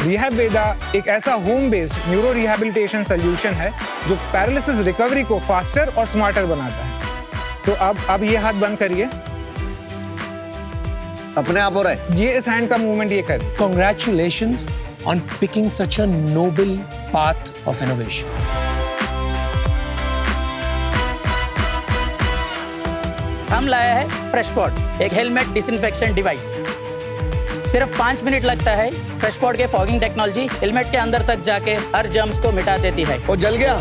रिहैबवेदा एक ऐसा home based neuro rehabilitation solution है जो पैरालिसिस रिकवरी को फास्टर और स्मार्टर बनाता है। सो अब ये हाथ बंद करिए। अपने आप हो रहा है। ये इस हैंड का मूवमेंट ये कर। Congratulations on picking such a noble path of innovation. हम लाया है फ्रेशपॉट, एक हेलमेट डिसइंफेक्शन डिवाइस। सिर्फ 5 मिनट लगता है। फ्रेशपॉट के फॉगिंग टेक्नोलॉजी हेलमेट के अंदर तक जाके हर जर्म्स को मिटा देती है। वो जल गया।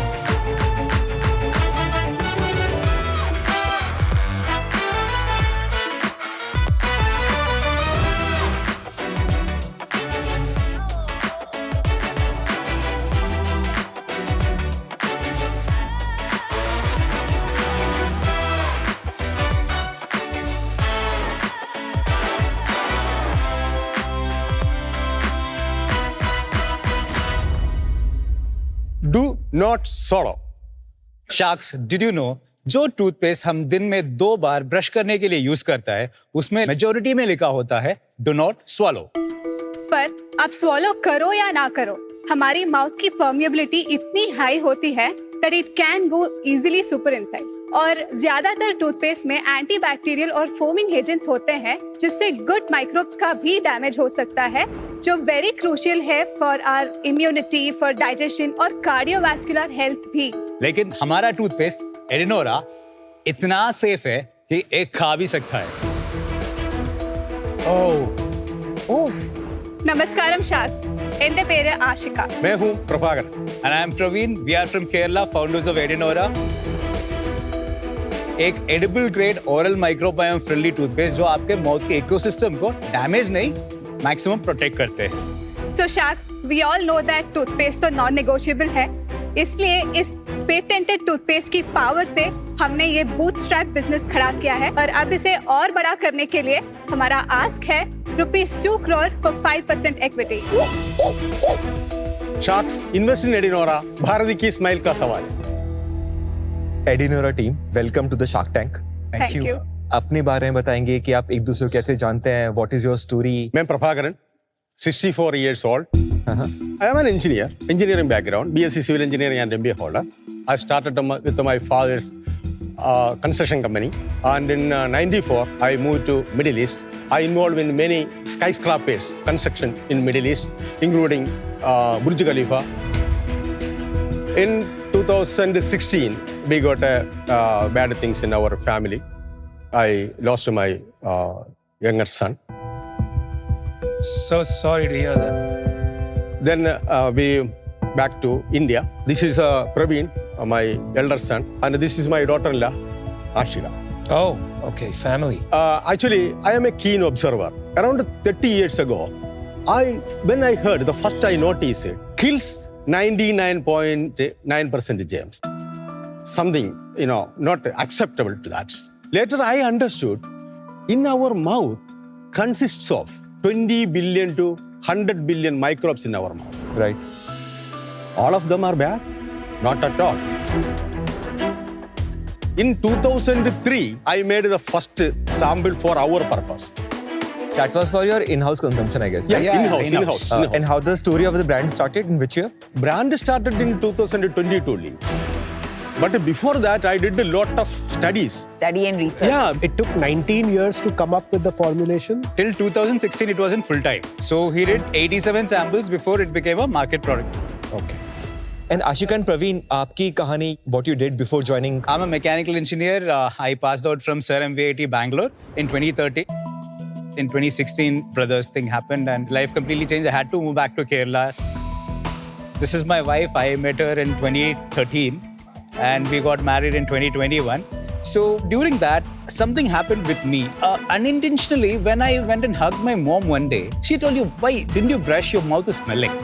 Do not swallow. Sharks, did you know जो टूथपेस्ट हम दिन में 2 बार ब्रश करने के लिए यूज करता है उसमें मेजॉरिटी में लिखा होता है डू नॉट स्वॉलो। पर आप स्वॉलो करो या ना करो, हमारी माउथ की परमिएबिलिटी इतनी हाई होती है that it can go easily super inside। और ज्यादातर टूथपेस्ट में एंटीबैक्टीरियल और फोमिंग एजेंट्स होते हैं जिससे गुड माइक्रोब्स का भी डैमेज हो सकता है, जो वेरी क्रूशियल है for our immunity, for digestion और कार्डियोवैस्कुलर हेल्थ भी। लेकिन हमारा टूथपेस्ट एडिनोरा इतना सेफ है कि एक खा भी सकता है। नमस्कारम शार्क्स, एंडे पेरे आशिका। मैं हूँ Prabhakar. And I am Praveen. We are from Kerala, founders of Edinora. एक edible grade oral microbiome friendly toothpaste जो आपके माउथ के इकोसिस्टम को डैमेज नहीं, मैक्सिमम प्रोटेक्ट करते हैं। So sharks, we all know that toothpaste तो नॉन नेगोशिएबल है, इसलिए इस पेटेंटेड टूथपेस्ट की पावर से हमने ये बूटस्ट्रैप बिजनेस खड़ा किया है और अब इसे और बड़ा करने के लिए हमारा आस्क है ₹2 crore for 5% equity। Sharks invest in Adinora, Bharat की स्माइल का सवाल। Adinora team, welcome to the shark tank. Thank you. अपने बारे में बताएंगे कि आप एक दूसरे को कैसे जानते हैं, व्हाट इज योर स्टोरी? मैं Prabhakaran, 64 years old. I am an engineer, engineering background, BSc Civil Engineering and MBA holder. I started with my father's construction company, and in 94 I moved to Middle East. I involved in many skyscrapers construction in Middle East, including Burj Khalifa. In 2016, we got bad things in our family. I lost my younger son. So sorry to hear that. Then we back to India. This is Praveen, my elder son, and this is my daughter-in-law, Ashika. Oh, okay, family. Actually, I am a keen observer. Around 30 years ago, when I heard, the first I noticed it kills 99.9% germs. Something, not acceptable to that. Later, I understood, in our mouth consists of 20 billion to 100 billion microbes in our mouth. Right. All of them are bad? Not at all. In 2003, I made the first sample for our purpose. That was for your in-house consumption, I guess. Yeah, right? in-house. And how the story of the brand started, in which year? Brand started in 2022 only. But before that, I did a lot of studies. Study and research. Yeah, It took 19 years to come up with the formulation. Till 2016 it was in full time. So he did 87 samples before it became a market product. Okay. And Ashika and Praveen, aapki kahani, what you did before joining? I'm a mechanical engineer. I passed out from Sir MVIT Bangalore in 2013. In 2016, brothers thing happened and life completely changed. I had to move back to Kerala. This is my wife. I met her in 2013 and we got married in 2021. So during that, something happened with me. Unintentionally, when I went and hugged my mom one day, she told you, why didn't you brush? Your mouth is smelling.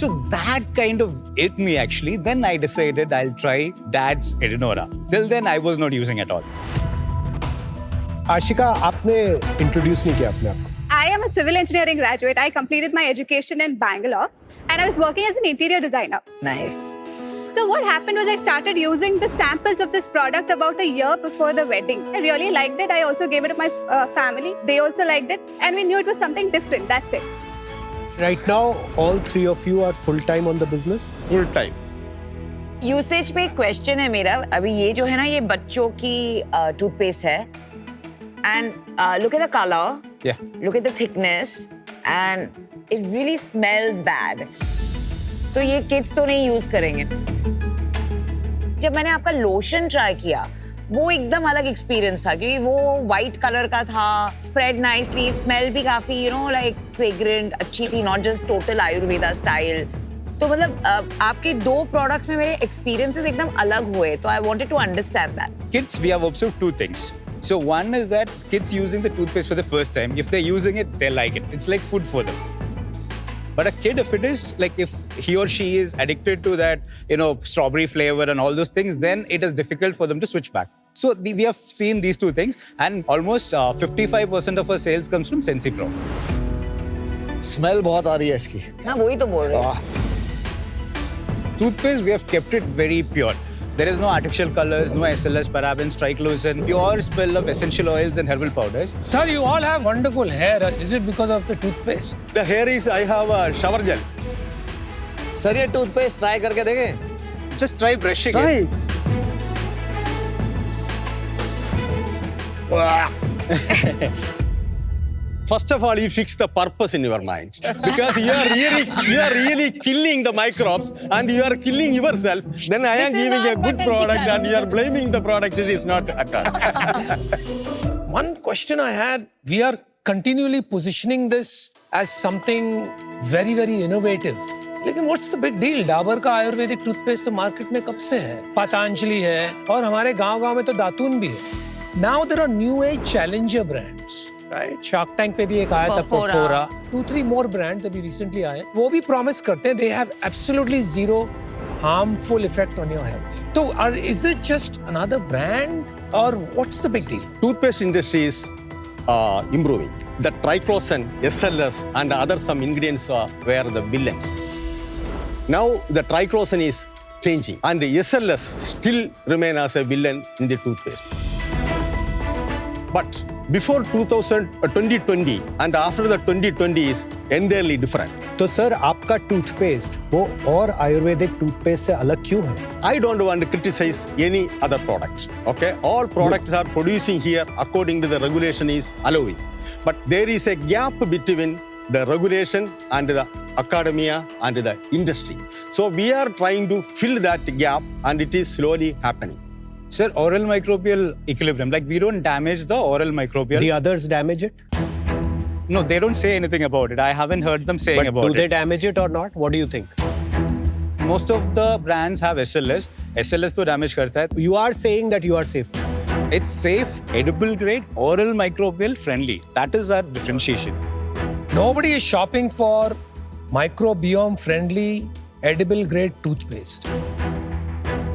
So that kind of hit me actually. Then I decided I'll try Dad's Edinora. Till then, I was not using at all. Ashika, आपने introduce नहीं किया अपने आप को। I am a civil engineering graduate. I completed my education in Bangalore and I was working as an interior designer. Nice. So what happened was I started using the samples of this product about a year before the wedding. I really liked it. I also gave it to my family. They also liked it. And we knew it was something different. That's it. Right now, all three of you are full time on the business. Full time. Usage पे एक question है मेरा. अभी ये जो है ना, ये बच्चों की टूथपेस्ट है. And look at the colour, Yeah. Look at the thickness, and it really smells bad. तो ये किड्स तो नहीं यूज करेंगे. जब मैंने आपका लोशन ट्राई किया, वो एकदम अलग एक्सपीरियंस था, क्योंकि वो वाइट कलर का था, स्प्रेड नाइसली, स्मेल भी काफी लाइक फ्रेग्रेंट अच्छी थी, not just total Ayurveda style. तो मतलब आपके दो प्रोडक्ट्स में मेरे एक्सपीरियंसेस एकदम अलग हुए. तो I wanted to understand that. Kids, we have observed two things. So one is that kids using the toothpaste for the first time, if they're using it, they like it. It's like food for them. But a kid, if it is like, if he or she is addicted to that, strawberry flavor and all those things, then it is difficult for them to switch back. So we have seen these two things, and almost 55% of our sales comes from Sensi Pro. Smell बहुत आ रही है इसकी. ना वही तो बोल रहे हैं. Toothpaste, we have kept it very pure. There is no artificial colors, no SLS, parabens, triclosan, pure spill of essential oils and herbal powders. Sir, you all have wonderful hair. Is it because of the toothpaste? The hair is, I have a shower gel. Sir ये toothpaste try करके देखें. Just try brushing it. First of all, you fix the purpose in your mind, because you are really killing the microbes and you are killing yourself. Then I am This is giving a not good mutton product chicken. and you are blaming the product. It is not at all. One question I had, we are continually positioning this as something very, very innovative. लेकिन what's the big deal? Dabur का Ayurvedic toothpaste तो market में कब से है? पतंजलि है और हमारे गांव-गांव में तो दातून भी है. Now there are new age challenger brands, right? Shark Tank पे भी एक आया था Perfora. 2-3 more brands अभी recently आए. वो भी promise करते हैं they have absolutely zero harmful effect on your health. So is it just another brand or what's the big deal? Toothpaste industry is improving. The triclosan, SLS and other some ingredients were the villains. Now the triclosan is changing and the SLS still remain as a villain in the toothpaste. But before 2020 and after the 2020 is entirely different. तो sir आपका toothpaste वो और Ayurvedic toothpaste से अलग क्यों है? I don't want to criticize any other products. Okay, all products are producing here according to the regulation is allowing. But there is a gap between the regulation and the academia and the industry. So we are trying to fill that gap and it is slowly happening. Sir, oral microbial equilibrium, like we don't damage the oral microbial. The others damage it? No, they don't say anything about it. I haven't heard them saying But about do it. they damage it or not? What do you think? Most of the brands have SLS. SLS तो damage करता है. You are saying that you are safe. It's safe, edible grade, oral microbial friendly. That is our differentiation. Nobody is shopping for microbiome friendly edible grade toothpaste.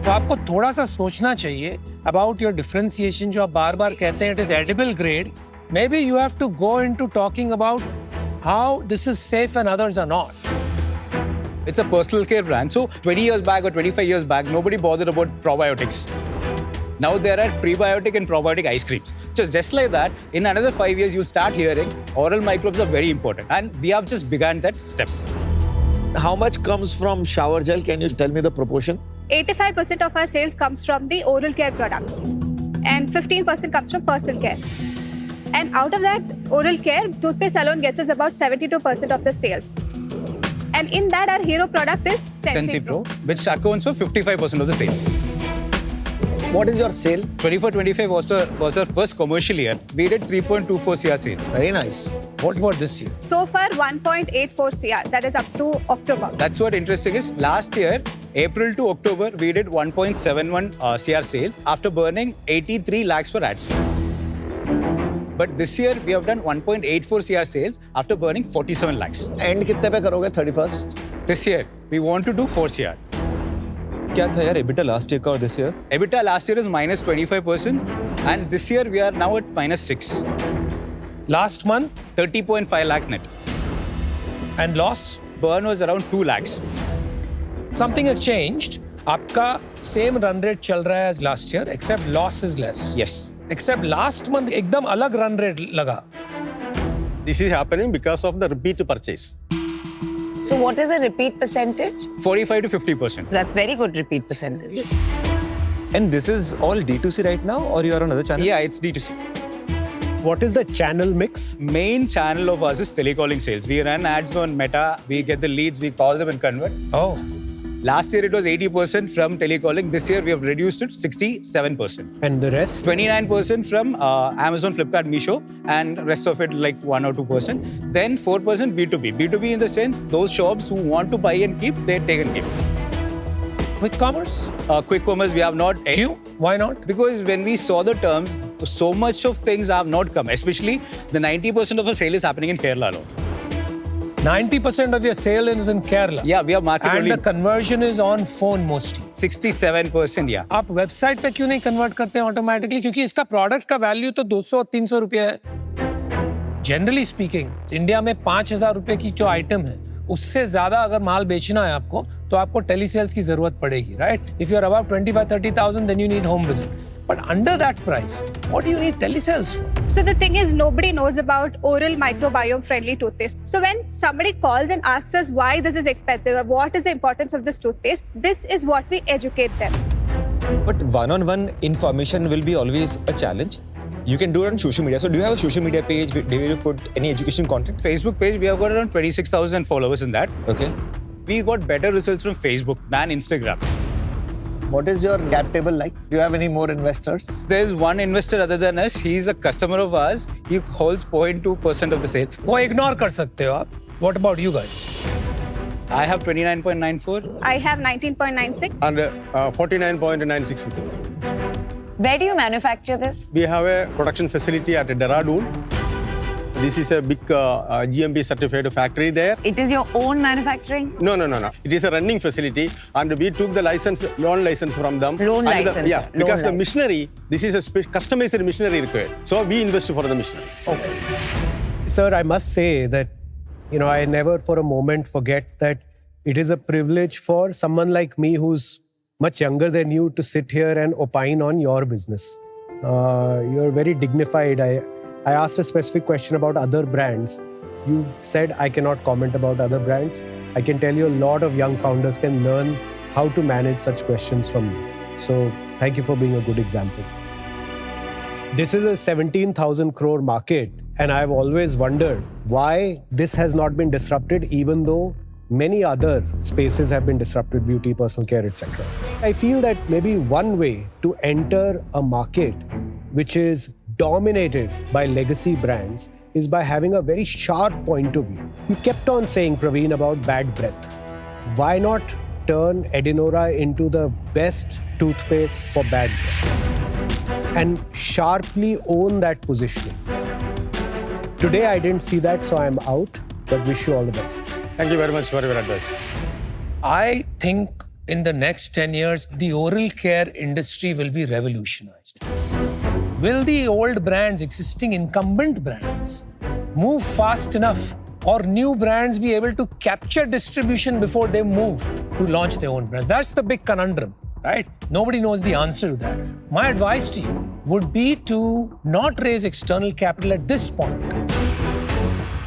तो आपको थोड़ा सा सोचना चाहिए about your differentiation जो आप बार-बार कहते हैं it is edible grade. Maybe you have to go into talking about how this is safe and others are not. It's a personal care brand. So 20 years back or 25 years back, nobody bothered about probiotics. Now there are prebiotic and probiotic ice creams. Just like that, in another 5 years, you'll start hearing oral microbes are very important. And we have just begun that step. How much comes from shower gel? Can you tell me the proportion? 85% of our sales comes from the oral care product and 15% comes from personal care. And out of that oral care, toothpaste alone gets us about 72% of the sales. And in that, our hero product is Sensi Pro, which accounts for 55% of the sales. What is your sale? 24-25 was our first commercial year. We did 3.24 CR sales. Very nice. What about this year? So far, 1.84 CR. That is up to October. That's what interesting is. Last year, April to October, we did 1.71 CR sales after burning 83 lakhs for ads. But this year, we have done 1.84 CR sales after burning 47 lakhs. End कितने पे करोगे 31st? This year, we want to do 4 CR. क्या था यार EBITDA last year का और this year? EBITDA last year is minus 25%, and this year we are now at minus 6. Last month 30.5 lakhs net. and loss? Burn was around 2 lakhs. Something has changed. आपका same run rate चल रहा है as last year, except loss is less. Yes. Except last month एकदम अलग run rate लगा. This is happening because of the repeat purchase. So what is the repeat percentage? 45 to 50%. So that's very good repeat percentage. And this is all D2C right now, or you are on another channel? Yeah, it's D2C. What is the channel mix? Main channel of us is telecalling sales. We run ads on Meta. We get the leads, we call them and convert. Oh. Last year it was 80% from telecalling. This year we have reduced it 67%. And the rest? 29% from Amazon, Flipkart, Meesho, and rest of it like 1 or 2%. Then 4% B2B. B2B in the sense those shops who want to buy and keep, they take and keep. Quick commerce? Quick commerce we have not. Q? Why not? Because when we saw the terms, so much of things have not come. Especially the 90% of our sale is happening in Kerala alone. 90% of your sale is in Kerala. Yeah, we are market And only. the conversion is on phone mostly. 67%, yeah. आप website पे क्यों नहीं convert करते हैं automatically? क्योंकि इसका product का value तो 200-300 रुपये है. जनरली स्पीकिंग इंडिया में 5,000 रुपये की जो आइटम है उससे ज्यादा अगर माल बेचना है आपको तो आपको टेली सेल्स की जरूरत पड़ेगी, right? If you are about 25,000-30,000 then you need home visit. But under that price, what do you need telesales for? So the thing is, nobody knows about oral microbiome friendly toothpaste. So when somebody calls and asks us why this is expensive or what is the importance of this toothpaste, this is what we educate them. But one-on-one information will be always a challenge. You can do it on social media. So do you have a social media page where you put any education content? Facebook page, we have got around 26,000 followers in that. Okay. We got better results from Facebook than Instagram. What is your cap table like? Do you have any more investors? There's one investor other than us. He's a customer of ours. He holds 0.2% of the sales. वो ignore कर सकते हो आप. What about you guys? I have 29.94. I have 19.96. And 49.96. Where do you manufacture this? We have a production facility at Dehradun. This is a big GMP certified factory there. It is your own manufacturing? No. It is a running facility, and we took the loan license from them. Loan And license, yeah, loan because the license. machinery, this is a customized machinery required. So we invest for the machinery. Okay. Sir, I must say that, I never for a moment forget that it is a privilege for someone like me who's much younger than you to sit here and opine on your business. You're very dignified. I asked a specific question about other brands. You said I cannot comment about other brands. I can tell you a lot of young founders can learn how to manage such questions from you. So thank you for being a good example. This is a 17,000 crore market, and I've always wondered why this has not been disrupted, even though many other spaces have been disrupted, beauty, personal care, etc. I feel that maybe one way to enter a market which is dominated by legacy brands is by having a very sharp point of view. You kept on saying, Praveen, about bad breath. Why not turn Edinora into the best toothpaste for bad breath and sharply own that positioning? Today I didn't see that, so I'm out, but wish you all the best. Thank you very much for your advice. I think in the next 10 years, the oral care industry will be revolutionized. Will the old brands, existing incumbent brands, move fast enough, or new brands be able to capture distribution before they move to launch their own brands? That's the big conundrum, right? Nobody knows the answer to that. My advice to you would be to not raise external capital at this point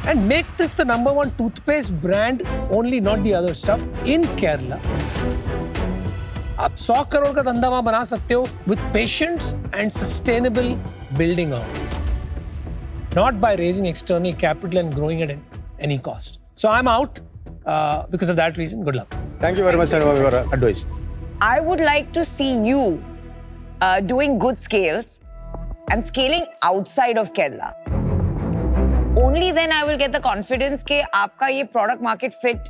and make this the #1 toothpaste brand only, not the other stuff, in Kerala. आप 100 करोड़ का धंधा वहां बना सकते हो with patience and sustainable building out, not by raising external capital and growing at any cost. So I'm out because of that reason. Good luck. Thank you very much for your advice. I would like to see you doing good scales and scaling outside of Kerala. Only then I will get the confidence कि आपका ये product market fit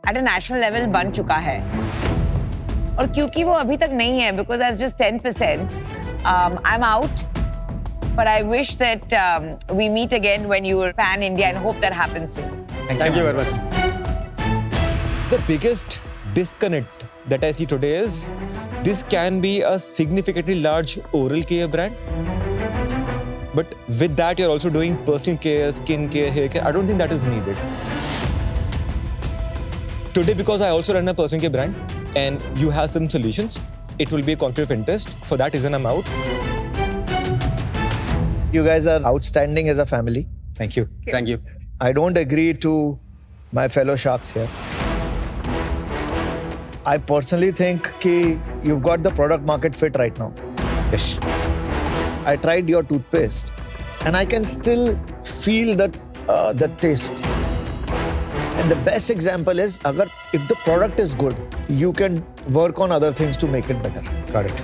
at a national level बन चुका है. और क्योंकि वो अभी तक नहीं है, because that's just 10%, I'm out. But I wish that we meet again when you are pan-India and hope that happens soon. Thank you very much. The biggest disconnect that I see today is this can be a significantly large oral care brand. But with that, you're also doing personal care, skin care, hair care. I don't think that is needed. Today, because I also run a personal care brand and you have some solutions, it will be a conflict of interest. For that reason, I'm out. You guys are outstanding as a family. Thank you. Thank you. I don't agree to my fellow sharks here. I personally think कि you've got the product market fit right now. Yes. I tried your toothpaste and I can still feel the taste. And the best example is if the product is good, you can work on other things to make it better. Got it.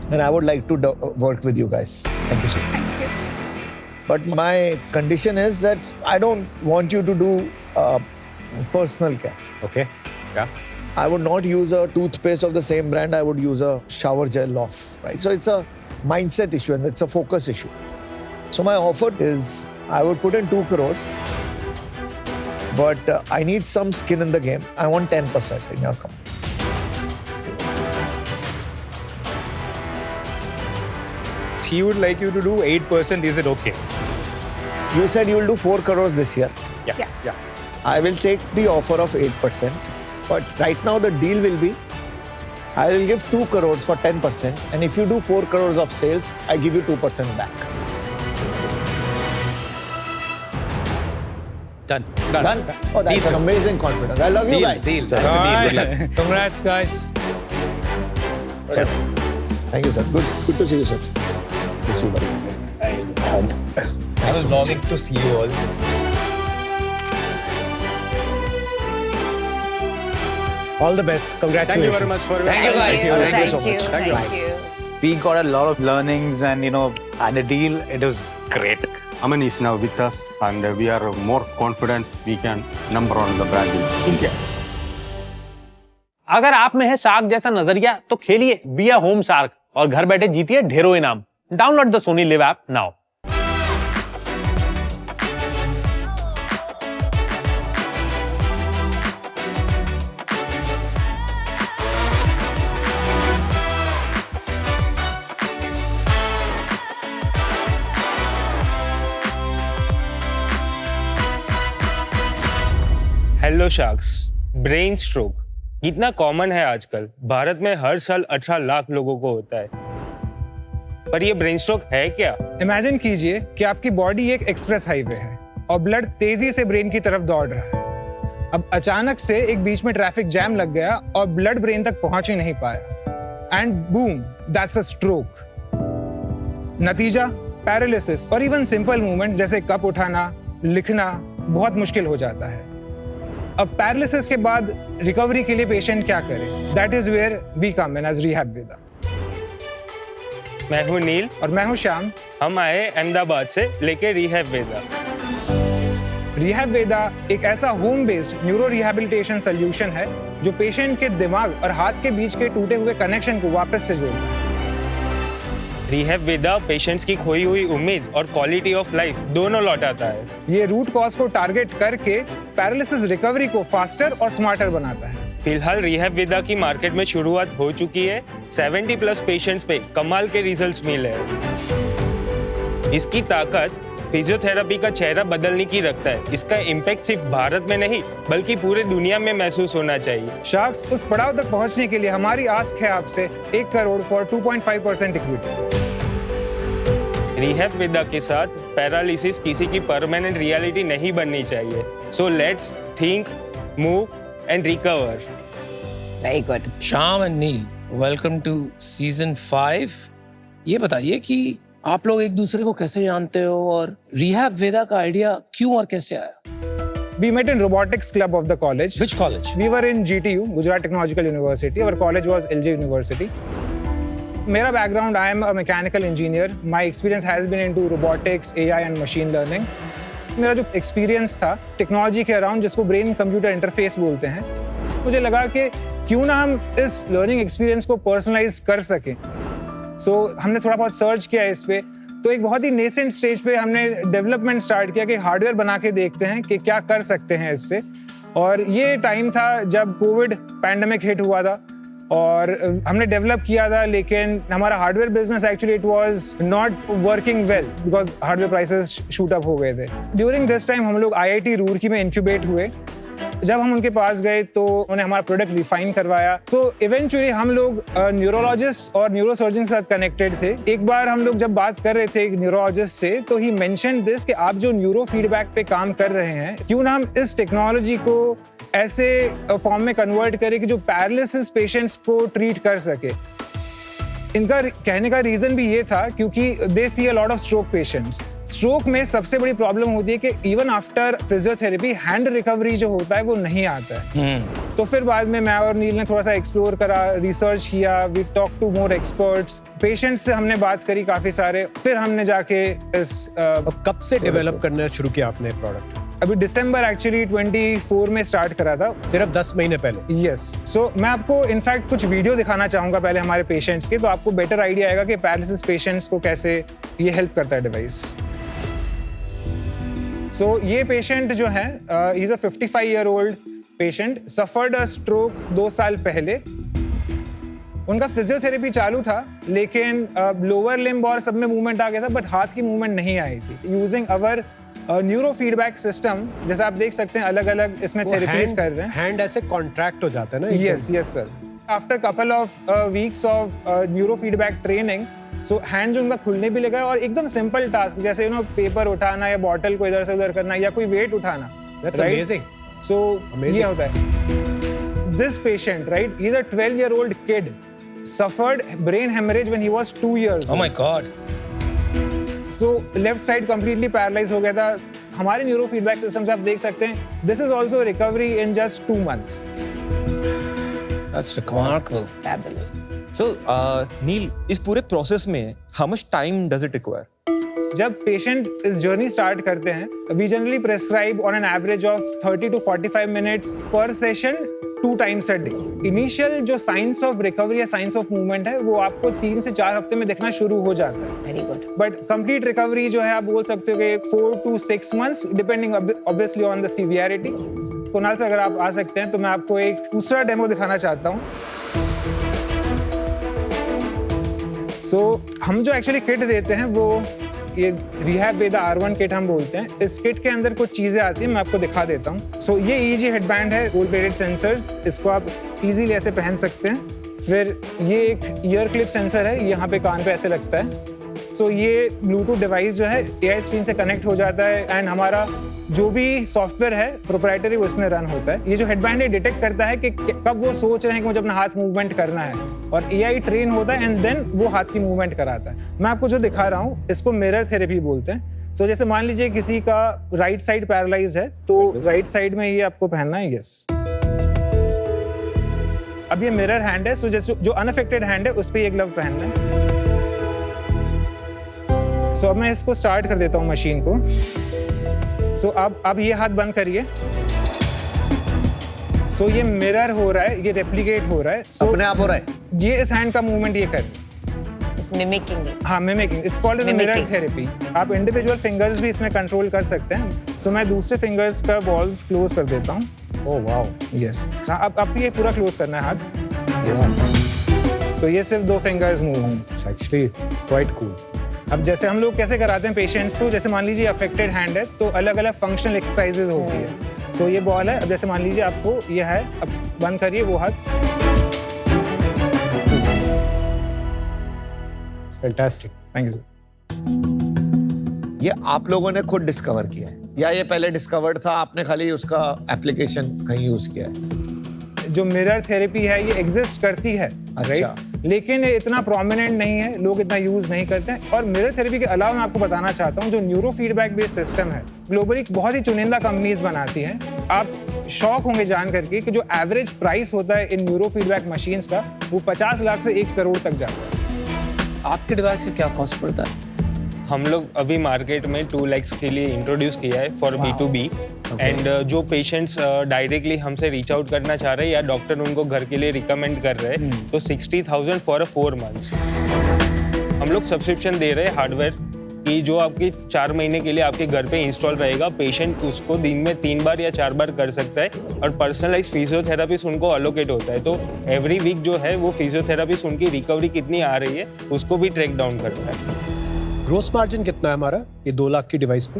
And I would like to work with you guys. Thank you, sir. Thank you. But my condition is that I don't want you to do personal care. Okay. Yeah. I would not use a toothpaste of the same brand. I would use a shower gel off, right? So it's a mindset issue and it's a focus issue. So my offer is I would put in 2 crores, but I need some skin in the game. I want 10% in your company. He would like you to do 8%. Is it okay? You said you will do 4 crores this year. Yeah. I will take the offer of 8%, but right now the deal will be I will give 2 crores for 10%, and if you do 4 crores of sales, I give you 2% back. Done. Done? Oh, that's an amazing confidence. I love you guys. Congrats, guys. Thank you, sir. Good to see you, sir. Miss you, buddy. I was longing to see you all. All the best. Congratulations. Thank you very much for Thank you guys. Thank you so much. Thank you. We got a lot of learnings and, and a deal. It was great. Aman is now with us and we are more confident we can number on the brand in India. अगर आप में है shark जैसा नजरिया तो खेलिए be a home shark और घर बैठे जीतिए ढेरों इनाम। Download the Sony live app now. Hello sharks, brain stroke कितना कॉमन है आजकल। भारत में हर साल 18 लाख लोगों को होता है, पर ये ब्रेन स्ट्रोक है क्या? इमेजिन कीजिए कि आपकी बॉडी एक एक्सप्रेस हाईवे है और ब्लड तेजी से ब्रेन की तरफ दौड़ रहा है। अब अचानक से एक बीच में ट्रैफिक जैम लग गया और ब्लड ब्रेन तक पहुंच ही नहीं पाया and boom, that's a stroke. नतीजा पैरालिसिस और इवन सिंपल मूवमेंट जैसे कप उठाना, लिखना बहुत मुश्किल हो जाता है। अब पैरालिसिस के बाद रिकवरी के लिए पेशेंट क्या करे? That is where we come in as rehab Veda. मैं हूँ नील और मैं हूँ श्याम। हम आए अहमदाबाद से लेके रिहैब वेदा। रिहैब वेदा एक ऐसा home based neuro rehabilitation solution है जो पेशेंट के दिमाग और हाथ के बीच के टूटे हुए कनेक्शन को वापस से जोड़ता है। रिहैब वेदा पेशेंट्स की खोई हुई उम्मीद और क्वालिटी ऑफ लाइफ दोनों लौटाता है। ये रूट कॉज को टारगेट करके पैरालिसिस रिकवरी को फास्टर और स्मार्टर बनाता है। फिलहाल रिहैब वेदा की मार्केट में शुरुआत हो चुकी है। 70+ पेशेंट्स पे कमाल के रिजल्ट्स मिले हैं। इसकी ताकत फिजियोथेरेपी का चेहरा बदलने की रखता है। इसका इम्पैक्ट सिर्फ भारत में नहीं बल्कि पूरे दुनिया में महसूस होना चाहिए। शार्क्स, उस पड़ाव तक पहुंचने के लिए हमारी आस्क है आपसे 1 करोड़ फॉर 2.5% इक्विटी। रिहैब वेदा के साथ पैरालिसिस किसी की परमानेंट रियलिटी नहीं बननी चाहिए। So let's think, move and recover. Very good. Shyam and Neel, welcome to season 5। ये बताइए कि आप लोग एक दूसरे को कैसे जानते हो और रिहैब वेदा का आइडिया क्यों और कैसे आया? We met in robotics club of the college. Which college? We were in GTU, Gujarat Technological University. Our college was LJ University. मेरा background, I am a mechanical engineer. My experience has been into robotics, AI and machine learning. मेरा जो experience था technology के around, जिसको brain computer interface बोलते हैं, मुझे लगा कि क्यों ना हम इस लर्निंग एक्सपीरियंस को पर्सनलाइज कर सकें। सो हमने थोड़ा बहुत सर्च किया इस पे, तो एक बहुत ही नेसेंट स्टेज पे हमने डेवलपमेंट स्टार्ट किया कि हार्डवेयर बना के देखते हैं कि क्या कर सकते हैं इससे। और ये टाइम था जब कोविड पैंडेमिक हिट हुआ था और हमने डेवलप किया था, लेकिन हमारा hardware business actually it was not working well because hardware prices shoot up हो गए थे। ड्यूरिंग दिस टाइम हम लोग IIT रूरकी में इंक्यूबेट हुए। जब हम उनके पास गए तो उन्होंने हमारा प्रोडक्ट रिफाइन करवाया। सो इवेंचुअली हम लोग न्यूरोलॉजिस्ट और न्यूरोसर्जन के साथ कनेक्टेड थे। एक बार हम लोग जब बात कर रहे थे एक न्यूरोलॉजिस्ट से, तो ही मेंशन दिस कि आप जो न्यूरो फीडबैक पे काम कर रहे हैं, क्यों ना हम इस टेक्नोलॉजी को ऐसे फॉर्म में कन्वर्ट करे कि जो पैरालिसिस पेशेंट्स को ट्रीट कर सके। इनका कहने का रीजन भी ये था क्योंकि they see a lot of stroke patients. Stroke में सबसे बड़ी प्रॉब्लम होती है कि even after physiotherapy hand recovery जो होता है वो नहीं आता है। तो फिर बाद में मैं और नील ने थोड़ा सा एक्सप्लोर करा, रिसर्च किया, we talk to more experts, patients से हमने बात करी काफी सारे, फिर हमने जाके इस कब से डेवलप करना शुरू किया आपने प्रोडक्ट? अभी दिसंबर एक्चुअली 24 में स्टार्ट करा था, सिर्फ 10 महीने पहले। यस। सो मैं आपको इनफैक्ट कुछ वीडियो दिखाना चाहूंगा पहले हमारे पेशेंट्स के, तो आपको बेटर आइडिया आएगा कि पैरालिसिस पेशेंट्स को कैसे ये हेल्प करता है डिवाइस। सो ये पेशेंट जो है he is a 55-year-old patient, suffered a stroke 2 साल पहले। उनका फिजियोथेरेपी चालू था लेकिन लोअर लिम्ब और सब में मूवमेंट आ गया था, बट हाथ की मूवमेंट नहीं आई थी। Using our neuro feedback system, जैसे आप देख सकते हैं अलग अलग इसमें थेरेपीज कर रहे हैं। हैंड ऐसे कॉन्ट्रैक्ट हो जाता है ना? Yes sir. After couple of weeks of neuro feedback training, so hand जो उनका खुलने भी लगा, और एकदम सिंपल टास्क जैसे पेपर उठाना या बॉटल को इधर से उधर करना या कोई वेट उठाना। That's amazing. सो ये होता है। This patient right, he is a 12-year-old kid, suffered brain hemorrhage when he was 2 years old. Oh my God. So left side completely paralyse हो गया था। हमारे न्यूरो फीडबैक सिस्टम से आप देख सकते हैं this is also recovery in just 2 months. That's remarkable. Fabulous. So, Neil, इस पूरे प्रोसेस में how much time does it require? जब पेशेंट इस जर्नी स्टार्ट करते हैं, we generally prescribe on an average of 30 to 45 minutes पर session 2 times a day. Initial जो science of recovery या साइंस ऑफ मूवमेंट है वो आपको 3 से 4 हफ्ते में दिखना शुरू हो जाता है। Very good. But complete recovery जो है आप बोल सकते हो कि 4 to 6 months depending obviously on the severity. Kunal से अगर आप आ सकते हैं तो मैं आपको एक दूसरा डेमो दिखाना चाहता हूँ। सो हम जो एक्चुअली किट देते हैं वो ये रिहैब वेदा R1 किट हम बोलते हैं। इस किट के अंदर कुछ चीज़ें आती हैं, मैं आपको दिखा देता हूँ। सो ये EEG हेडबैंड है, गोल्ड प्लेटेड सेंसर्स, इसको आप इजीली ऐसे पहन सकते हैं। फिर ये एक ईयर क्लिप सेंसर है, यहाँ पे कान पे ऐसे लगता है। सो ये ब्लूटूथ डिवाइस जो है AI स्क्रीन से कनेक्ट हो जाता है एंड हमारा जो भी सॉफ्टवेयर है प्रोप्राइटरी वो इसमें रन होता है। ये जो हेडबैंड है डिटेक्ट करता है कि कब वो सोच रहे हैं कि मुझे अपना हाथ मूवमेंट करना है, और AI ट्रेन होता है एंड देन वो हाथ की मूवमेंट कराता है। मैं आपको जो दिखा रहा हूँ इसको मिरर थेरेपी बोलते हैं। सो जैसे मान लीजिए किसी का राइट साइड पैरालाइज है तो राइट साइड में ये आपको पहनना है। यस। अब ये मिरर हैंड है, सो जैसे जो अनअफेक्टेड हैंड है उस पर ये ग्लव पहनना है। सो अब मैं इसको स्टार्ट कर देता हूँ मशीन को। सो अब ये हाथ बंद करिए। सो ये मिरर हो रहा है, ये रेप्लिकेट हो रहा है। अपने आप हो रहा है। ये इस हैंड का मूवमेंट ये कर, It's mimicking it. हाँ mimicking, it's called as mirror therapy. आप इंडिविजुअल फिंगर्स भी इसमें कंट्रोल कर सकते हैं। सो मैं दूसरे फिंगर्स का बॉल्स क्लोज कर देता हूँ। Oh wow. यस। हाँ अब आपको ये पूरा क्लोज करना है हाथ। यस। तो ये सिर्फ 2 फिंगर्स मूव होंगे। It's actually quite cool. अब जैसे हम लोग कैसे कराते हैं पेशेंट्स को, जैसे मान लीजिए अफेक्टेड हैंड है तो अलग अलग फंक्शनल एक्सरसाइजेज होती है। सो ये बॉल है, अब जैसे मान लीजिए आपको ये है, अब बंद करिए वो हाथ। Fantastic. Thank you sir. ये आप लोगों ने खुद डिस्कवर किया है या ये पहले डिस्कवर्ड था, आपने खाली उसका एप्लीकेशन कहीं यूज किया है? जो मिरर थेरेपी है ये एग्जिस्ट करती है, अच्छा। राइट? लेकिन ये इतना प्रोमिनेंट नहीं है, लोग इतना यूज नहीं करते हैं। और मिरर थेरेपी के अलावा मैं आपको बताना चाहता हूँ जो न्यूरो फीडबैक बेस्ड सिस्टम है ग्लोबली बहुत ही चुनिंदा कंपनीज बनाती हैं। आप शॉक होंगे जान करके कि जो एवरेज प्राइस होता है इन न्यूरो फीडबैक मशीन्स का वो 50 लाख से 1 करोड़ तक जाता है। आपके डिवाइस का क्या कॉस्ट पड़ता है? हम लोग अभी मार्केट में 2 lakhs के लिए इंट्रोड्यूस किया है फॉर B2B एंड जो पेशेंट्स डायरेक्टली हमसे रीच आउट करना चाह रहे हैं या डॉक्टर उनको घर के लिए रिकमेंड कर रहे हैं तो 60,000 फॉर 4 months। हम लोग सब्सक्रिप्शन दे रहे हैं हार्डवेयर कि जो आपके 4 महीने के लिए आपके घर पे इंस्टॉल रहेगा। पेशेंट उसको दिन में 3 बार या 4 बार कर सकता है और पर्सनलाइज फिजियोथेरापिस्ट उनको अलोकेट होता है। तो एवरी वीक जो है वो फिजियोथेरापिस्ट उनकी रिकवरी कितनी आ रही है उसको भी ट्रैक डाउन करता है। ग्रोस मार्जिन कितना है हमारा ये 2 लाख की डिवाइस पे?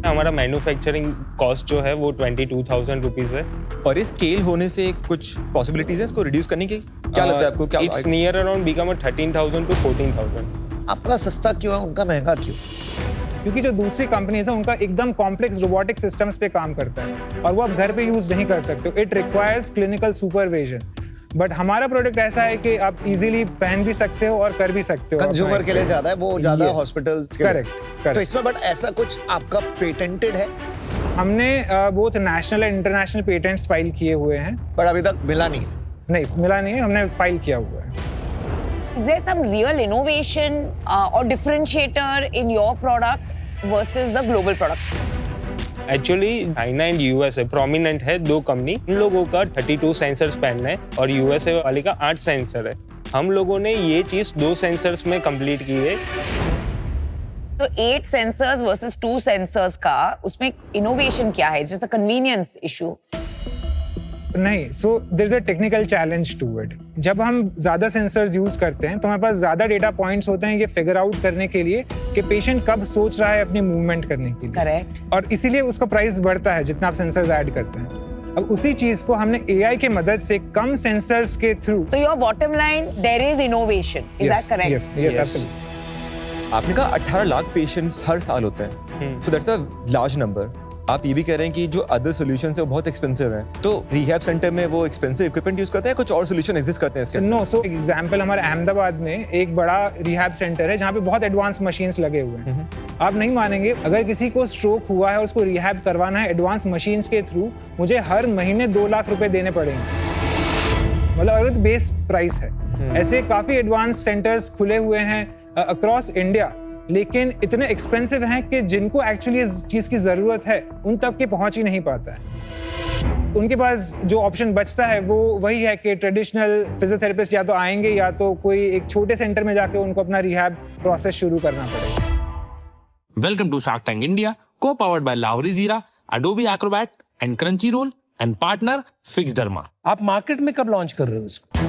हमारा मैन्युफैक्चरिंग कॉस्ट जो है वो 22,000 रुपीज है। और इस स्केल होने से कुछ पॉसिबिलिटीज है इसको रिड्यूस करने की? क्या लगता है आपको? क्या it's near around become 13,000 to 14,000। आपका सस्ता क्यों है, उनका महंगा क्यों? क्योंकि जो दूसरी कंपनीज है उनका एकदम कॉम्प्लेक्स रोबोटिक सिस्टम्स पे काम करता है और वो आप घर पे यूज नहीं कर सकते। It requires clinical supervision. But हमारा प्रोडक्ट ऐसा है कि आप इजीली पहन भी सकते हो और कर भी सकते हो। कंज्यूमर के लिए ज्यादा है, वो ज्यादा Yes. Hospitals correct. तो इसमें बट ऐसा कुछ आपका पेटेंटेड है? हमने बहुत national and international patents file किए हुए हैं। बट अभी तक मिला नहीं है। नहीं मिला नहीं है, हमने फाइल किया हुआ है। Is there some real innovation or differentiator in your product versus the global product? Actually China and USA prominent है, दो कंपनी। इन लोगों का 32 सेंसर्स पहनना है और यूएसए वाले का 8 सेंसर है। हम लोगों ने ये चीज 2 सेंसर्स में कंप्लीट की है। तो 8 सेंसर्स वर्सेस 2 सेंसर्स का उसमें इनोवेशन क्या है? जैसे कन्वीनियंस इशू? नहीं, so there is a technical challenge to it. जब हम ज्यादा सेंसर्स यूज करते हैं तो हमारे पास ज्यादा डेटा पॉइंट्स होते हैं ये फिगर आउट करने के लिए कि पेशेंट कब सोच रहा है अपनी मूवमेंट करने के लिए। करेक्ट। और इसीलिए उसका प्राइस बढ़ता है जितना आप सेंसर्स ऐड करते हैं। अब उसी चीज को हमने एआई की मदद से कम सेंसर्स के थ्रू। तो your bottom line, there is innovation, is that correct? Yes absolutely. आपने कहा 18 लाख पेशेंट्स हर साल होते हैं, so that's a large number. आप ये भी कह रहे हैं कि जो अदर सॉल्यूशंस है वो बहुत एक्सपेंसिव हैं, तो रिहैब सेंटर में वो एक्सपेंसिव इक्विपमेंट यूज करते हैं, कुछ और सॉल्यूशन एग्जिस्ट करते हैं इसके? नो, सो एग्जांपल हमारे अहमदाबाद में एक बड़ा रिहैब सेंटर है जहाँ पे बहुत एडवांस मशीन्स लगे हुए हैं। आप नहीं मानेंगे, अगर किसी को स्ट्रोक हुआ है और उसको रिहैब करवाना है एडवांस मशीन्स के थ्रू, मुझे हर महीने 2 लाख रुपए देने पड़ेंगे। मतलब अगर बेस प्राइस है। ऐसे काफी एडवांस सेंटर्स खुले हुए हैं अक्रॉस इंडिया, लेकिन इतने एक्सपेंसिव हैं कि जिनको एक्चुअली इस चीज़ की ज़रूरत है उन तक के पहुंच ही नहीं पाता है। उनके पास जो ऑप्शन बचता है वो वही है कि ट्रेडिशनल फिजियोथेरेपिस्ट या तो आएंगे या तो कोई एक छोटे सेंटर में जाके उनको अपना रिहैब प्रोसेस शुरू करना पड़ेगा। Welcome to Shark Tank India, co-powered by Lahori Zira, Adobe Acrobat and Crunchyroll and partner Fixderma. आप मार्केट में कब लॉन्च कर रहे हो इसको?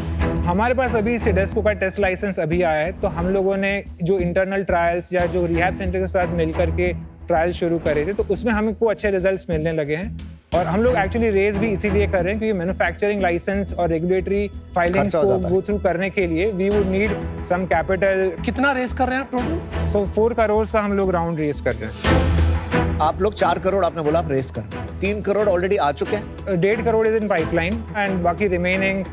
हमारे पास अभी सिडेस्को का टेस्ट लाइसेंस अभी आया है, तो हम लोगों ने जो इंटरनल ट्रायल्स या जो रिहैब सेंटर के साथ मिलकर के ट्रायल शुरू करे थे, तो उसमें हमको अच्छे रिजल्ट्स मिलने लगे हैं। और हम लोग एक्चुअली रेज भी इसीलिए कर रहे हैं क्योंकि मैन्युफैक्चरिंग लाइसेंस और रेगुलेटरी फाइलिंग्स को गो थ्रू करने के लिए we would need some capital. कितना रेस कर रहे हैं आप टोटल? सो 4 करोड़ का हम लोग राउंड रेस कर रहे हैं। आप लोग 4 करोड़ आपने बोला आप रेस कर रहे हैं, 3 करोड़ ऑलरेडी आ चुके हैं। 1.5 crore is in pipeline and बाकी remaining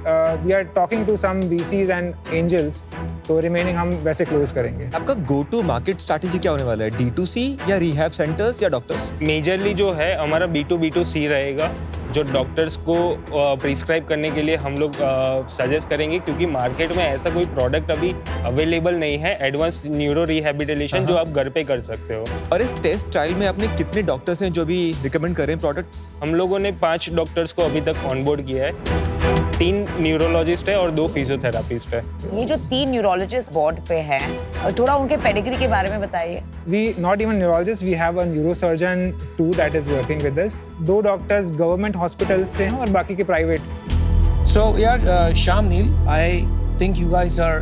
we are talking to some VCs and angels, तो रिमेनिंग हम वैसे क्लोज करेंगे। आपका गो टू मार्केट स्ट्रैटेजी क्या होने वाला है? D2C या रिहैब सेंटर्स या डॉक्टर्स? मेजरली जो है हमारा B2B2C रहेगा। जो डॉक्टर्स को प्रिस्क्राइब करने के लिए हम लोग सजेस्ट करेंगे, क्योंकि मार्केट में ऐसा कोई प्रोडक्ट अभी अवेलेबल नहीं है एडवांस न्यूरो रिहैबिलिटेशन जो आप घर पे कर सकते हो। और इस टेस्ट ट्रायल में आपने कितने डॉक्टर्स हैं जो भी रिकमेंड कर रहे हैं प्रोडक्ट? हम लोगों ने 5 डॉक्टर्स को अभी तक ऑनबोर्ड किया है। 3 न्यूरोलॉजिस्ट है और 2 फिजियोथेरापिस्ट है। ये जो 3 न्यूरोलॉजिस्ट बोर्ड पे हैं, थोड़ा उनके पेडिग्री के बारे में बताइए। We not even neurologists, we have a neurosurgeon too that is working with us. 2 doctors government hospital से हैं और बाकी के private. So yeah, Shyam Neil, I think you guys are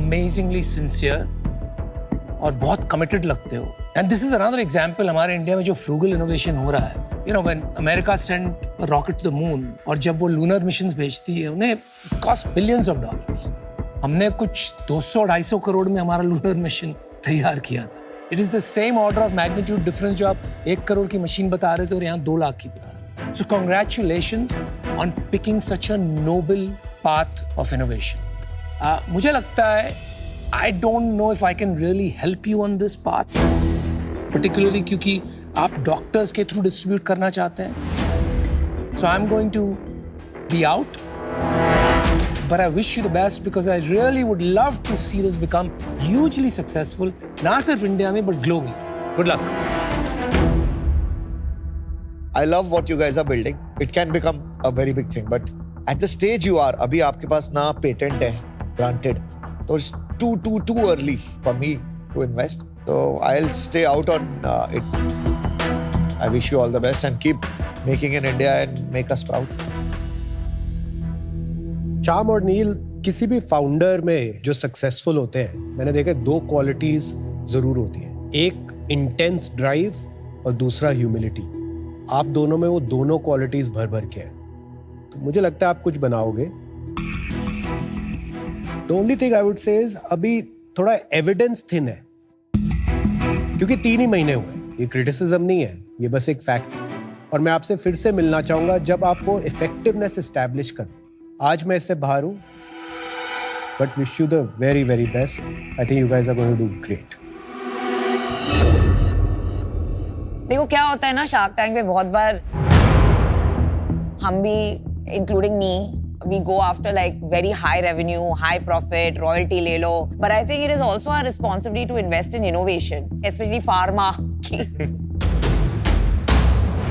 amazingly sincere और बहुत committed लगते हो। And this is another example हमारे इंडिया में जो frugal innovation हो रहा है। You know, when America sent a rocket to the moon और जब वो lunar missions भेजती है, उन्हें cost billions of dollars। हमने कुछ 200-250 करोड़ में हमारा lunar mission तैयार किया था। It is the same order of magnitude difference जो आप 1 करोड़ की मशीन बता रहे थे और यहाँ 2 लाख की बता रहे थे। So congratulations on picking such a noble path of innovation। मुझे लगता है I don't know if I can really help you on this path, particularly क्योंकि आप डॉक्टर्स के थ्रू डिस्ट्रीब्यूट करना चाहते हैं। So I'm going to be out, but I wish you the best because I really would love to see this become hugely successful, ना सिर्फ India में but globally. Good luck. I love what you guys are building. It can become a very big thing, but at the stage you are, अभी आपके पास ना patent है granted, so it's too early for me to invest. So I'll stay out on it. I wish you all the best and keep making in India and make us proud. Shyam और नील, किसी भी founder में जो successful होते हैं, मैंने देखा 2 qualities जरूर होती हैं। एक इंटेंस ड्राइव और दूसरा ह्यूमिलिटी। आप दोनों में वो दोनों क्वालिटीज भर भर के हैं, तो मुझे लगता है आप कुछ बनाओगे। The only thing I would say is अभी थोड़ा एविडेंस थिन है। क्योंकि 3 ही महीने हुए, ये क्रिटिसिज्म नहीं है, ये बस एक फैक्ट है। और मैं आपसे फिर से मिलना चाहूंगा जब आप वो इफेक्टिवनेस एस्टैब्लिश कर। आज मैं इससे बाहर हूं, but wish you the very very best. I think you guys are going to do great. देखो क्या होता है ना, शार्क टैंक में बहुत बार हम भी, including me, we go after like very high revenue, high profit, royalty ले लो. But I think it is also our responsibility to invest in innovation, especially pharma.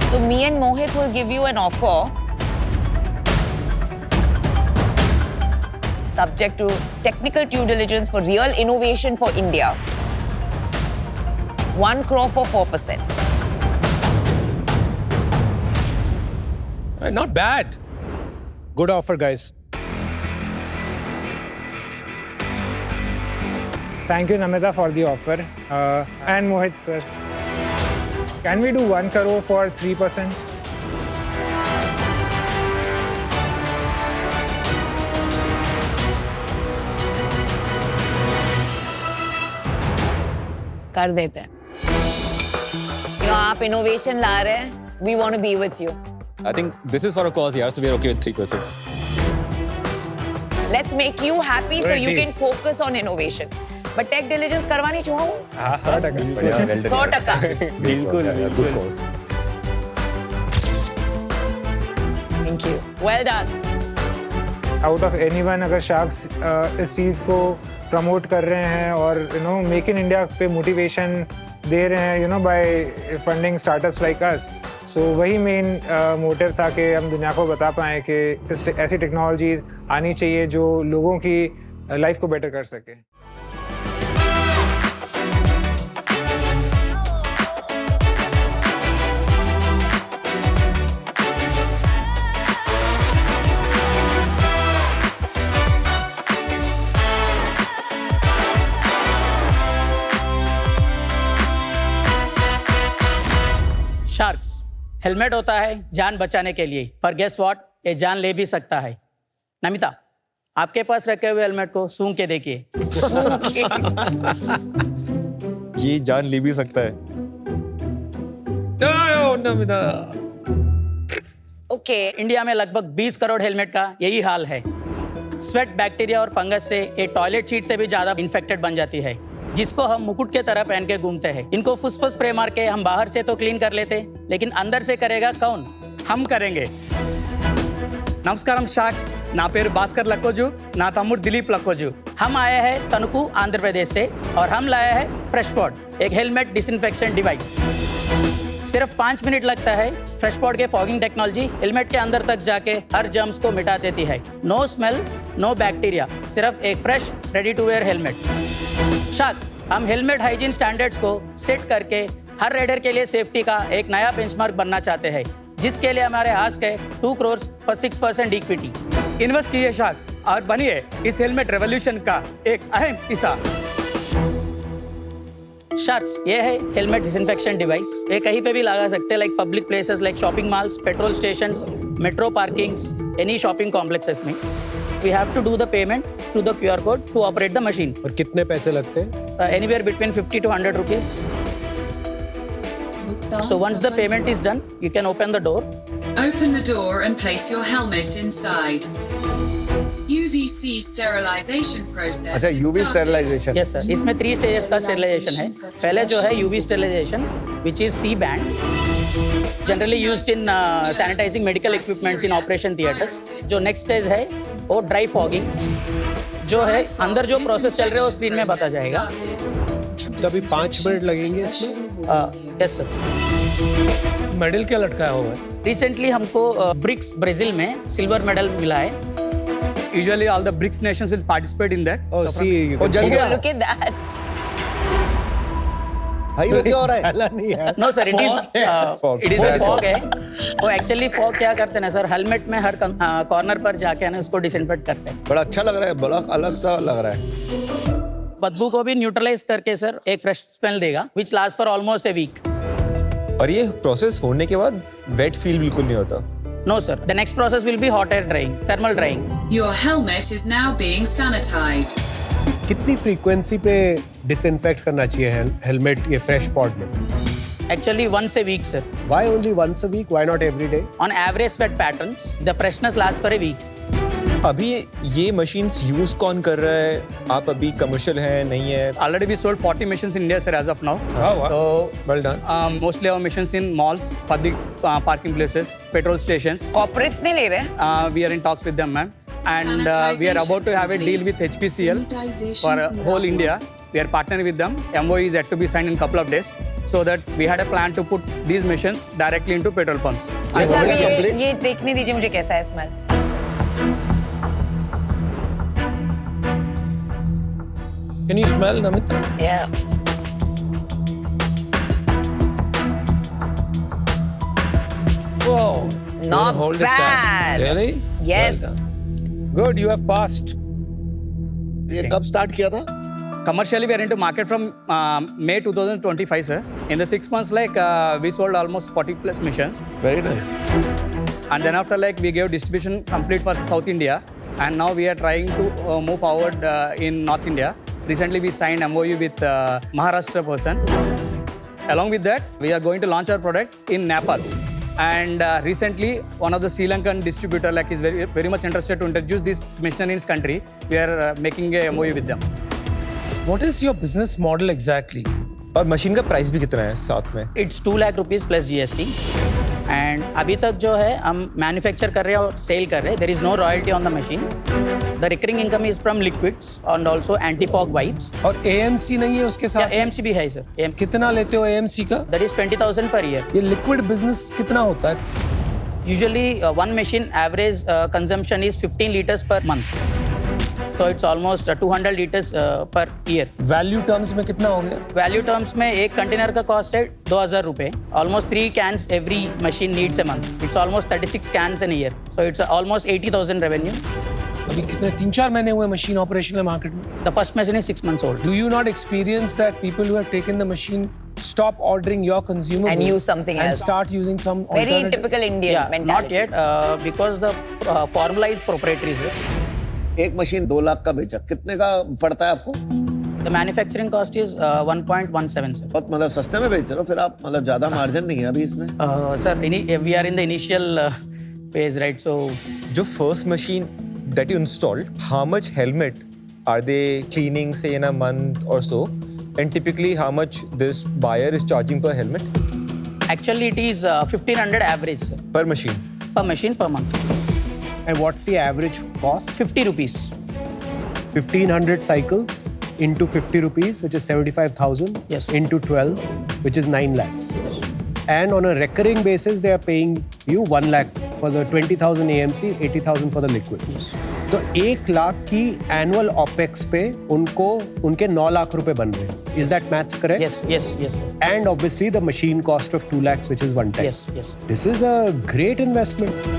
So me and Mohit will give you an offer subject to technical due diligence for real innovation for India. 1 crore for 4%. Not bad. Good offer, guys. Thank you, Namita, for the offer. And Mohit, sir. Can we do 1 crore for 3%? कर देते हैं। आप innovation ला रहे हैं, we want to be with you. I think this is for a cause, yeah, so we are okay with 3%. Let's make you happy so you can focus on innovation. But tech diligence करवानी चाहूँ? 100%. 100%. बिल्कुल, good cause. Thank you. Well done. Out of anyone, अगर sharks इस चीज़ को promote कर रहे हैं और मेक इन इंडिया पे मोटिवेशन दे रहे हैं by funding startups like us, so वही मेन मोटिव था कि हम दुनिया को बता पाएँ कि ऐसी टेक्नोलॉजीज आनी चाहिए जो लोगों की लाइफ को बेटर कर सके। शार्क्स हेलमेट होता है जान बचाने के लिए, पर गेस व्हाट, ये जान ले भी सकता है। नमिता, आपके पास रखे हुए हेलमेट को सूंघ के देखिए। ये जान ले भी सकता है। ओके। इंडिया में लगभग 20 करोड़ हेलमेट का यही हाल है। स्वेट, बैक्टीरिया और फंगस से ये टॉयलेट सीट से भी ज्यादा इन्फेक्टेड बन जाती है, जिसको हम मुकुट के तरह पहन के घूमते हैं। इनको फुस-फुस स्प्रे मार के हम बाहर से तो क्लीन कर लेते, लेकिन अंदर से करेगा कौन? हम करेंगे। नमस्कारम शार्क्स, ना पेरू भास्कर लक्कोजू, ना तम्मुडु दिलीप लक्कोजू। हम आए हैं तनुकू आंध्र प्रदेश से और हम लाए हैं फ्रेशपॉड, एक हेलमेट डिसइंफेक्शन डिवाइस। सिर्फ 5 मिनट लगता है। फ्रेशपॉड के फॉगिंग टेक्नोलॉजी हेलमेट के अंदर तक जाके हर जर्म्स को मिटा देती है। नो स्मेल, नो बैक्टीरिया, सिर्फ एक fresh ready to wear helmet. Sharks, हम हेलमेट हाइजीन स्टैंडर्ड्स को सेट करके हर राइडर के लिए सेफ्टी का एक नया बेंचमार्क बनना चाहते हैं, जिसके लिए हमारे आस्क है 2 crore for 6% इक्विटी। इन्वेस्ट कीजिए शार्क्स और बनिए इस हेलमेट रेवोल्यूशन का एक अहम हिस्सा। शार्क्स, ये है हेलमेट डिसइंफेक्शन डिवाइस। ये कहीं पे भी लगा सकते हैं, like public places like shopping malls, petrol stations, metro parkings, any shopping complexes में। We have to do the payment through the QR code to operate the machine. और कितने पैसे लगते हैं? Anywhere between 50 to 100 rupees. So once the payment is done, you can open the door. Open the door and place your helmet inside. UVC sterilization process. अच्छा, UV sterilization. Yes sir. इसमें 3 stages का sterilization है। पहले जो है UV sterilization, which is C band, generally used in sanitizing medical equipments in operation theaters. जो next stage है वो ड्राई फॉगिंग, जो है अंदर जो प्रोसेस चल रहा है वो स्क्रीन में बता जाएगा। तो अभी 5 मिनट लगेंगे इसमें? Yes sir. मेडल क्या लटकाया हुआ है? रिसेंटली हमको ब्रिक्स ब्राजील में सिल्वर मेडल मिला है। Usually all the BRICS nations will participate in that. Oh, see, वो जल गया। Look at that. भाई वो क्या हो रहा है? चला नहीं है। No sir, it is fog है। वो एक्चुअली फॉग क्या करते हैं ना सर, हेलमेट में हर कॉर्नर पर जाके ना उसको डिसइंफेक्ट करते हैं। बड़ा अच्छा लग रहा है, बड़ा अलग सा लग रहा है। बदबू को भी न्यूट्रलाइज करके सर एक फ्रेश स्मेल देगा, which last for almost a week. और ये प्रोसेस होने के बाद वेट फील बिल्कुल नहीं होता? No sir, the next process will be hot air drying, thermal drying. Your helmet is now being sanitized. कितनी फ्रीक्वेंसी पे डिसइंफेक्ट करना चाहिए हेलमेट ये फ्रेश पॉड में? Actually, once a week, sir. Why only once a week? Why not every day? On average sweat patterns, the freshness lasts for a week. अभी ये machines use कौन कर रहा है? आप अभी कमर्शियल है नहीं है? Already we sold 40 machines in India, sir, as of now. Oh, wow. So, Well done. Mostly our machines in malls, public parking places, petrol stations. Corporates नहीं ले रहे? We are in talks with them, ma'am. And we are about to have a deal with HPCL for whole India. We are partnering with them. MOU is yet to be signed in a couple of days. So that we had a plan to put these machines directly into petrol pumps. अच्छा, ये देखने दीजिए मुझे कैसा है smell. Can you smell, Namita? Yeah. Whoa. Not Hold it bad. tight. Really? Yes. Well done. Good, you have passed. ये कब start किया था? Commercially, we are into market from May 2025, sir. In the 6 months, we sold almost 40 plus missions. Very nice. And then after, we gave distribution complete for South India. And now we are trying to move forward in North India. Recently, we signed MOU with Maharashtra person. Along with that, we are going to launch our product in Nepal. And recently, one of the Sri Lankan distributor is very much interested to introduce this machinery in his country. We are making a MOU with them. What is your business model exactly? और machine का price भी कितना है साथ में? It's 2 lakh rupees plus GST. And अभी तक जो है हम मैन्युफैक्चर कर रहे हैं और सेल कर रहे हैं. There is no royalty on the machine. The recurring income is from liquids and also anti-fog wipes. और AMC नहीं है उसके साथ? AMC भी है सर. कितना लेते हो AMC का? That is 20,000 per year. ये liquid business कितना होता है? Usually one machine average consumption is 15 liters per month. So it's almost 200 liters per year. Value terms में कितना हो गया? Value terms में एक कंटेनर का कॉस्ट है 2,000 रुपए. Almost 3 cans every machine needs a month. It's almost 36 cans in a year. So it's almost 80,000 revenue. अभी कितने 3-4 महीने हुए मशीन ऑपरेशनल मार्केट में? The first machine is 6 months old. Do you not experience that people who have taken the machine stop ordering your consumables And use something and else. start using some Very alternative? typical Indian Yeah, mentality. not yet because the formula is proprietary. एक machine 2 lakh का बेचा, कितने का पड़ता है आपको? The manufacturing cost is 1.17, sir. बहुत मतलब सस्ते में बेच रहे हो, फिर आप मतलब ज्यादा मार्जिन नहीं है अभी इसमें? Sir, we are in the initial phase, right? So, जो first machine that you installed, how much helmet are they cleaning, say in a month or so? And typically, how much this buyer is charging per helmet? Actually, it is 1,500 average, sir. Per machine? Per machine per month. And what's the average cost? 50 rupees. 1,500 cycles into 50 rupees, which is 75,000. Yes. Into 12, which is 9 lakhs. Yes. And on a recurring basis, they are paying you 1 lakh for the 20,000 AMC, 80,000 for the liquids. Yes. तो 1 लाख की annual opex पे उनको उनके 9 लाख रुपए बन रहे हैं. Is that math correct? Yes, yes, yes, sir. And obviously the machine cost of 2 lakhs, which is 110. Yes, yes. This is a great investment.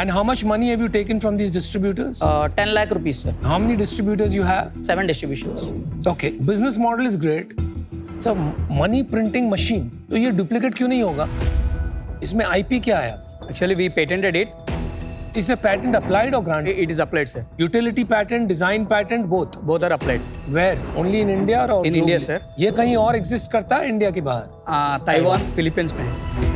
And how much money have you taken from these distributors? 10 lakh rupees, sir. How many distributors you have? 7 distributions. Okay, business model is great. It's a money printing machine. तो ये duplicate क्यों नहीं होगा? इसमें IP क्या है? Actually, we patented it. Is a patent applied or granted? It is applied, sir. Utility patent, design patent, both. Both are applied. Where? Only in India or? In India, sir. ये कहीं और exist करता है India के बाहर? Taiwan, Philippines में है, sir.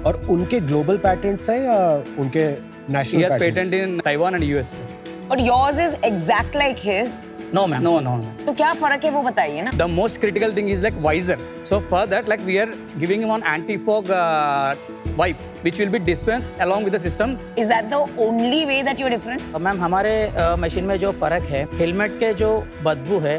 और उनके ग्लोबल पैटेंट्स हैं या उनके national He has patents? patent in Taiwan and US, sir. But yours is exact like his. No, ma'am. No, no, no. तो क्या फर्क है वो बताइए ना. The most critical thing is visor. So for that, we are giving him one anti-fog wipe, which will be dispensed along with the system. Is that the only way that you're different? Ma'am हमारे machine में जो फर्क है, helmet के जो बदबू है,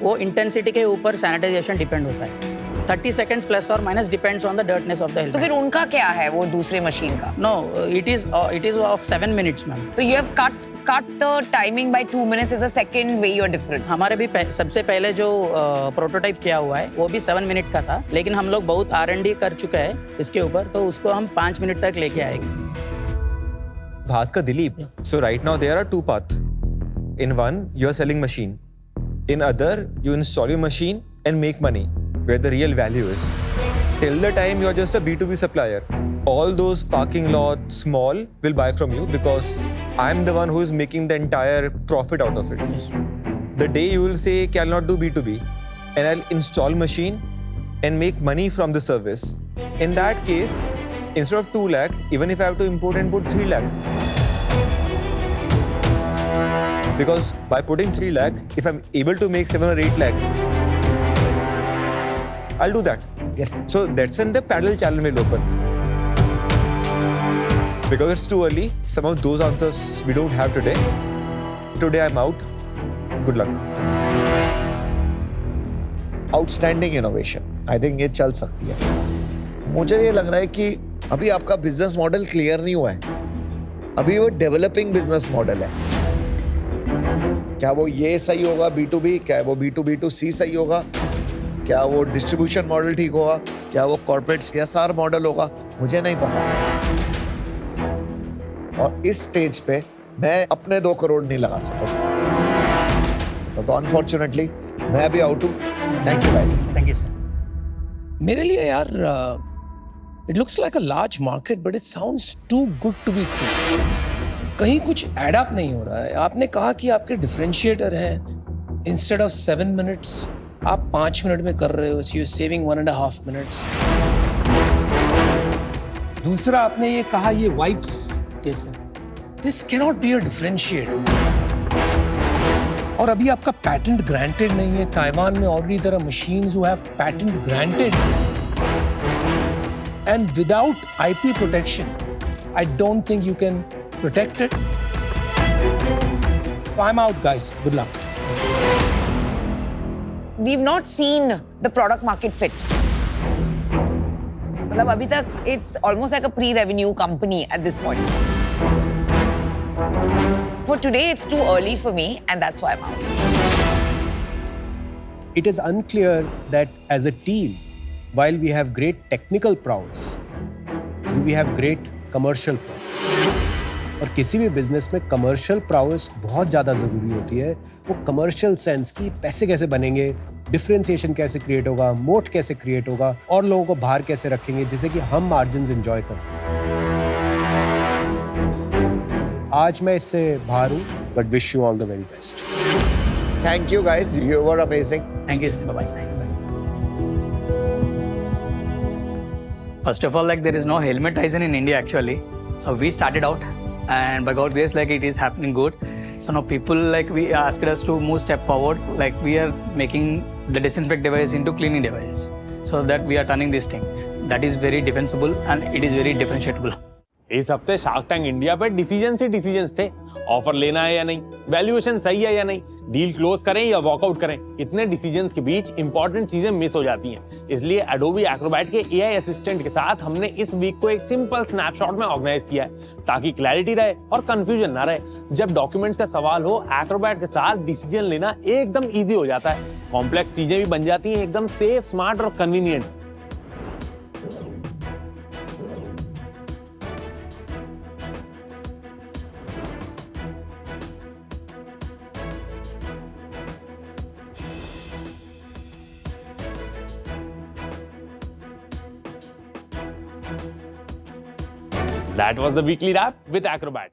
वो इंटेंसिटी के ऊपर सैनिटाइजेशन डिपेंड होता है. 30 seconds plus or minus depends on the dirtness of the helmet. तो फिर उनका क्या है वो दूसरे मशीन का? No, it is of 7 minutes, ma'am. So you have cut the timing by 2 minutes is the second way you're different. हमारे भी सबसे पहले जो प्रोटोटाइप किया हुआ है वो भी 7 मिनट का था, लेकिन हम लोग बहुत R&D कर चुके हैं इसके ऊपर, तो उसको हम 5 मिनट तक लेके आएंगे. Bhaskar Dilip. So right now there are 2 paths. In one, you're selling machine. In other, you install your machine and make money, where the real value is. Till the time you're just a B2B supplier, all those parking lot small will buy from you because I'm the one who is making the entire profit out of it. the day you will say कि I'll not do B2B and I'll install machine and make money from the service, in that case, instead of 2 lakh, even if I have to import and put 3 lakh. Because by putting 3 lakh, if I'm able to make 7 or 8 lakh, I'll do that. Yes. So that's when the parallel channel will open. Because it's too early, some of those answers we don't have today. Today I'm out. Good luck. Outstanding innovation, I think ये चल सकती है. मुझे ये लग रहा है कि अभी आपका बिजनेस मॉडल क्लियर नहीं हुआ है. अभी वो डेवलपिंग बिजनेस मॉडल है. क्या वो ये सही होगा B2B, क्या वो B2B2C सही होगा, क्या वो डिस्ट्रीब्यूशन मॉडल ठीक होगा, क्या वो कॉर्पोरेट CSR मॉडल होगा, मुझे नहीं पता. और इस स्टेज पे मैं अपने 2 करोड़ नहीं लगा सकता. तो अनफॉर्चुनेटली मैं भी आउट हूँ. Thank you guys. Thank you sir. मेरे लिए यार it looks like a large market but it sounds too good to be true. कहीं कुछ एड अप नहीं हो रहा है. आपने कहा कि आपके डिफरेंशिएटर हैं. इंस्टेड ऑफ 7 मिनट्स आप 5 मिनट में कर रहे हो. So you saving 1.5 minutes. दूसरा आपने ये कहा ये wipes. Yes sir. This cannot be a differentiator. और अभी आपका पैटेंट ग्रांटेड नहीं है. ताइवान में already there are machines who have patent granted and without IP protection I don't think you can protect it. So I'm out, guys. Good luck. We've not seen the product market fit. मतलब अभी तक it's almost like a pre-revenue company at this point. For today, it's too early for me, and that's why I'm out. It is unclear that as a team, while we have great technical prowess, do we have great commercial prowess? और किसी भी business में commercial प्राउस बहुत ज़्यादा ज़रूरी होती है. वो कमर्शियल सेंस की पैसे कैसे बनेंगे, डिफरेंशिएशन कैसे क्रिएट होगा, मोट कैसे क्रिएट होगा, और लोगों को बाहर कैसे रखेंगे जिससे कि हम मार्जिन्स एंजॉय कर सकें. आज मैं इससे बाहर हूँ, but wish you all the very best. Thank you guys, you were amazing. Thank you, sir. Bye-bye. First of all, like there is no helmet Tyson in India actually. So we started out, and by God grace, like it is happening good. So now people like we asked us to move step forward. Like we are making the disinfect device into cleaning device, so that we are turning this thing. That is very defensible and it is very differentiable. इस हफ्ते shark tank India पे decisions थे. Offer लेना है या नहीं, valuation सही है या नहीं, डील क्लोज करें या वॉकआउट करें. इतने डिसीजंस के बीच इंपॉर्टेंट चीजें मिस हो जाती हैं. इसलिए एडोबी एक्रोबैट के AI असिस्टेंट के साथ हमने इस वीक को एक सिंपल स्नैपशॉट में ऑर्गेनाइज किया है ताकि क्लैरिटी रहे और कंफ्यूजन ना रहे. जब डॉक्यूमेंट्स का सवाल हो, एक्रोबैट के साथ डिसीजन लेना एकदम ईजी हो जाता है. कॉम्प्लेक्स चीजें भी बन जाती हैं एकदम सेफ, स्मार्ट और convenient. That was the weekly wrap with Acrobat.